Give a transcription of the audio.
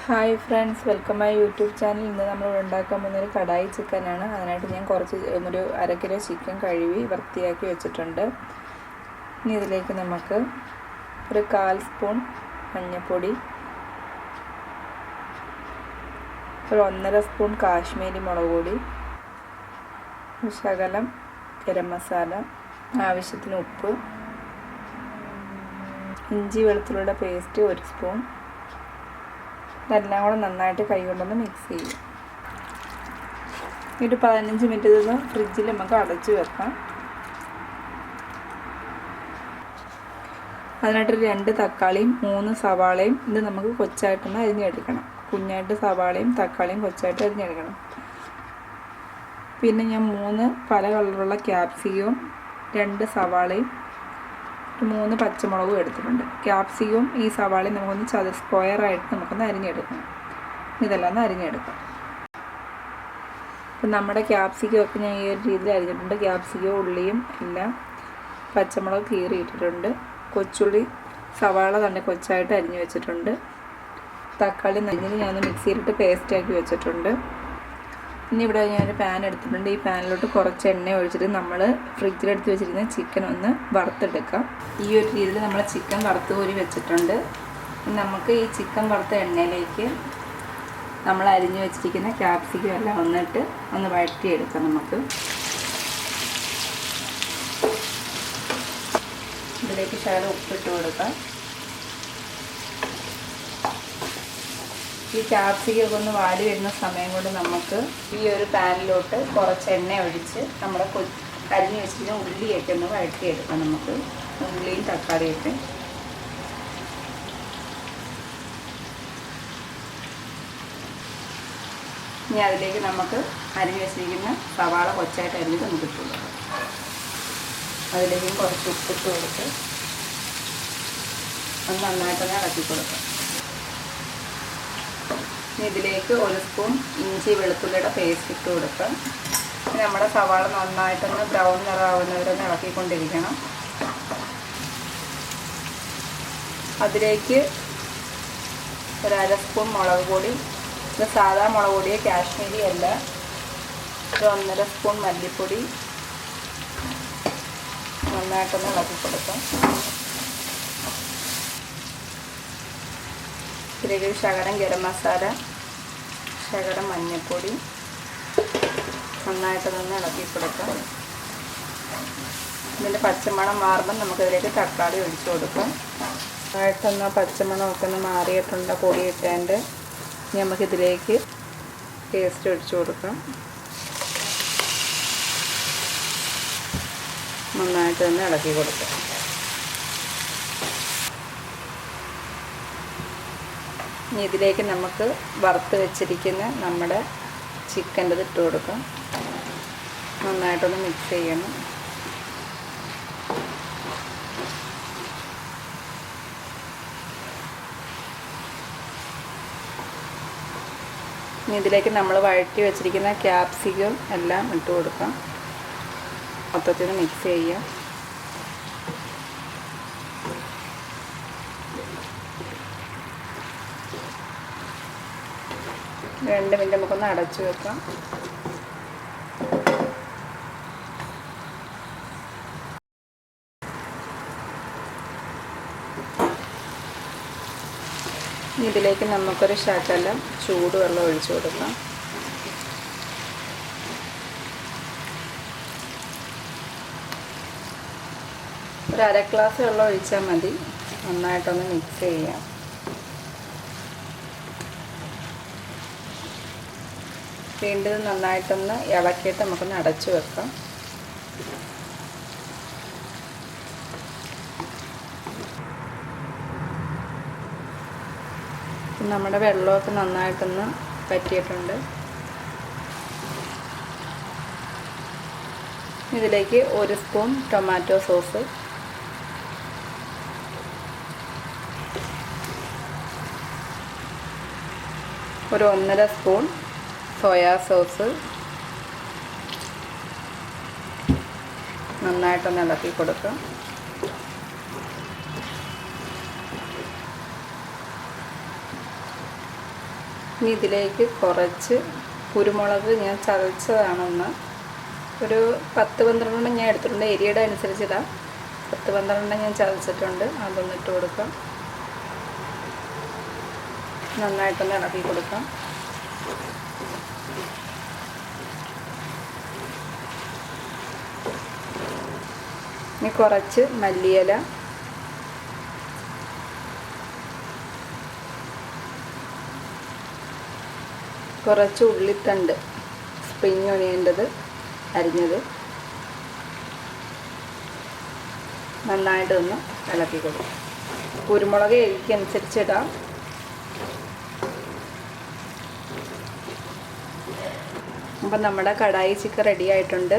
Hi friends, welcome my YouTube channel. ഇന്ന് നമ്മൾ ഉണ്ടാക്കാൻ പോകുന്നൊരു കടായി ചിക്കനാണ്. അതിനായിട്ട് ഞാൻ ഒരു 1/2 കിലോ ചിക്കൻ കഴുകി വൃത്തിയാക്കി വെച്ചിട്ടുണ്ട്. ഇനി ഇതിലേക്ക് നമുക്ക് ഒരു 1/4 സ്പൂൺ മഞ്ഞൾപ്പൊടി, ഒരു 1.5 സ്പൂൺ കാശ്മീരി മുളക് പൊടി, ശകലം ഗരം മസാല, ആവശ്യത്തിന് ഉപ്പ്, ഇഞ്ചി വെളുത്തുള്ളിയുടെ പേസ്റ്റ് 1 സ്പൂൺ. ഇതെല്ലാം കൂടെ നന്നായിട്ട് കൈ കൊണ്ടൊന്ന് മിക്സ് ചെയ്യും. ഒരു 15 മിനിറ്റ് ഇതൊന്ന് ഫ്രിഡ്ജിൽ നമുക്ക് അടച്ചു വെക്കാം. അതിനായിട്ട് 2 തക്കാളിയും 3 സവാളയും ഇത് നമുക്ക് കൊച്ചായിട്ടൊന്ന് അരിഞ്ഞെടുക്കണം. കുഞ്ഞായിട്ട് സവാളയും തക്കാളിയും കൊച്ചായിട്ട് അരിഞ്ഞെടുക്കണം. പിന്നെ ഞാൻ 3 പല കളറുള്ള ക്യാപ്സിക്കവും 2 സവാളയും 3 പച്ചമുളകും എടുത്തിട്ടുണ്ട്. ക്യാപ്സിക്കവും ഈ സവാളയും നമുക്കൊന്ന് സ്ക്വയറായിട്ട് നമുക്കൊന്ന് അരിഞ്ഞെടുക്കണം. ഇതെല്ലാം ഒന്ന് അരിഞ്ഞെടുക്കാം. അപ്പം നമ്മുടെ ക്യാപ്സിക്കമൊക്കെ ഞാൻ ഈ ഒരു രീതിയിൽ അരിഞ്ഞിട്ടുണ്ട്. ക്യാപ്സിക്കവും ഉള്ളിയും എല്ലാം, പച്ചമുളക് കീറിയിട്ടിട്ടുണ്ട്. കൊച്ചുള്ളി സവാള തന്നെ കൊച്ചായിട്ട് അരിഞ്ഞ് വെച്ചിട്ടുണ്ട്. തക്കാളി നരിഞ്ഞത് ഞാനൊന്ന് മിക്സിയിലിട്ട് പേസ്റ്റാക്കി വെച്ചിട്ടുണ്ട്. ഇനി ഇവിടെ ഞാനൊരു പാൻ എടുത്തിട്ടുണ്ട്. ഈ പാനിലോട്ട് കുറച്ച് എണ്ണ ഒഴിച്ചിട്ട് നമ്മൾ ഫ്രിഡ്ജിലെടുത്ത് വെച്ചിരിക്കുന്ന ചിക്കൻ ഒന്ന് വറുത്തെടുക്കാം. ഈ ഒരു രീതിയിൽ നമ്മൾ ചിക്കൻ വറുത്ത് കോരി വെച്ചിട്ടുണ്ട്. നമുക്ക് ഈ ചിക്കൻ വറുത്ത എണ്ണയിലേക്ക് നമ്മൾ അരിഞ്ഞു വെച്ചിരിക്കുന്ന ക്യാപ്സിക്കം എല്ലാം ഒന്ന് വഴറ്റിയെടുക്കാം. നമുക്ക് ഇതിലേക്ക് ശകലം ഉപ്പിട്ട് കൊടുക്കാം. ഈ ക്യാപ്സിക്കം ഒന്ന് വാടി വരുന്ന സമയം കൊണ്ട് നമുക്ക് ഈ ഒരു പാനിലോട്ട് കുറച്ച് എണ്ണ ഒഴിച്ച് നമ്മുടെ അരിഞ്ഞ് വെച്ചിട്ട് ഉള്ളിയൊക്കെ ഒന്ന് വഴറ്റിയെടുക്കാം. നമുക്ക് ഉള്ളിയും തക്കാളിയൊക്കെ ഇനി അതിലേക്ക് നമുക്ക് അരിഞ്ഞ് വെച്ചിരിക്കുന്ന സവാള കൊച്ചായിട്ട് അരിഞ്ഞിട്ട് നമുക്ക് ഇട്ട് കൊടുക്കാം. അതിലേക്കും കുറച്ച് ഉപ്പിട്ട് കൊടുത്ത് ഒന്ന് നന്നായിട്ടൊന്ന് ഇളക്കി കൊടുക്കാം. ഇതിലേക്ക് 1 സ്പൂൺ ഇഞ്ചി വെളുത്തുള്ളിയുടെ പേസ്റ്റ് ഇട്ട് കൊടുക്കാം. നമ്മുടെ സവാള നന്നായിട്ടൊന്ന് ബ്രൗൺ നിറമാവുന്നവരൊന്ന് ഇളക്കിക്കൊണ്ടിരിക്കണം. അതിലേക്ക് ഒരു 1/2 സ്പൂൺ മുളക് പൊടി, ഇത് സാധാ മുളക് പൊടിയെ കാശ്മീരി അല്ല. ഒരു 1.5 സ്പൂൺ മല്ലിപ്പൊടി നന്നായിട്ടൊന്ന് ഇളക്കി കൊടുക്കാം. ഇതിലേക്ക് ശകലം ഗരം മസാല, ശകലം മഞ്ഞൾപ്പൊടി നന്നായിട്ടൊന്ന് ഇളക്കി കൊടുക്കാം. ഇതിൻ്റെ പച്ചമണം മാറുമ്പം നമുക്കിതിലേക്ക് തക്കാളി ഒഴിച്ചു കൊടുക്കാം. നന്നായിട്ടൊന്ന് പച്ചമണമൊക്കെ ഒന്ന് മാറിയിട്ടുണ്ട് പൊടി ഇട്ടതിൻ്റെ. നമുക്കിതിലേക്ക് പേസ്റ്റ് ഒഴിച്ചു കൊടുക്കാം. നന്നായിട്ട് തന്നെ ഇളക്കി കൊടുക്കാം. ഇനി ഇതിലേക്ക് നമുക്ക് വറുത്ത് വെച്ചിരിക്കുന്ന നമ്മുടെ ചിക്കൻ്റെ ഇട്ട് കൊടുക്കാം. നന്നായിട്ടൊന്ന് മിക്സ് ചെയ്യണം. ഇനി ഇതിലേക്ക് നമ്മൾ വഴറ്റി വെച്ചിരിക്കുന്ന ക്യാപ്സിക്കം എല്ലാം ഇട്ട് കൊടുക്കാം. മൊത്തത്തിൽ മിക്സ് ചെയ്യാം. രണ്ട് മിനിറ്റ് നമുക്കൊന്ന് അടച്ചു വെക്കാം. ഇതിലേക്ക് നമുക്കൊരു ശകലം ചൂടുവെള്ളം ഒഴിച്ചു കൊടുക്കാം. ഒരു 1/2 ഗ്ലാസ് വെള്ളം ഒഴിച്ചാൽ മതി. നന്നായിട്ടൊന്ന് മിക്സ് ചെയ്യാം. വീണ്ടും നന്നായിട്ടൊന്ന് ഇളക്കിയിട്ട് നമുക്കൊന്ന് അടച്ചു വെക്കാം. നമ്മുടെ വെള്ളമൊക്കെ നന്നായിട്ടൊന്ന് പറ്റിയിട്ടുണ്ട്. ഇതിലേക്ക് 1 സ്പൂൺ ടൊമാറ്റോ സോസ്, ഒരു 1.5 സ്പൂൺ സോയാ സോസ് നന്നായിട്ടൊന്ന് ഇളക്കി കൊടുക്കാം. ഇനി ഇതിലേക്ക് കുറച്ച് കുരുമുളക് ഞാൻ ചതച്ചതാണൊന്ന് ഒരു 10-12 ഞാൻ എടുത്തിട്ടുണ്ട്. എരിയുടെ അനുസരിച്ചിടാം. 10-12 ഞാൻ ചതച്ചിട്ടുണ്ട്. അതൊന്ന് ഇട്ട് കൊടുക്കാം. നന്നായിട്ടൊന്ന് ഇളക്കി കൊടുക്കാം. ഇനി കുറച്ച് മല്ലിയില, കുറച്ച് ഉള്ളിത്തണ്ട്, സ്പ്രിങ് ഒനിയൻ്റെത് അരിഞ്ഞത് നന്നായിട്ടൊന്ന് ഇളക്കി കൊടുക്കും. കുരുമുളക് എരിക്കനുസരിച്ചിടാം. അപ്പം നമ്മുടെ കടായി ചിക്കൻ റെഡി ആയിട്ടുണ്ട്.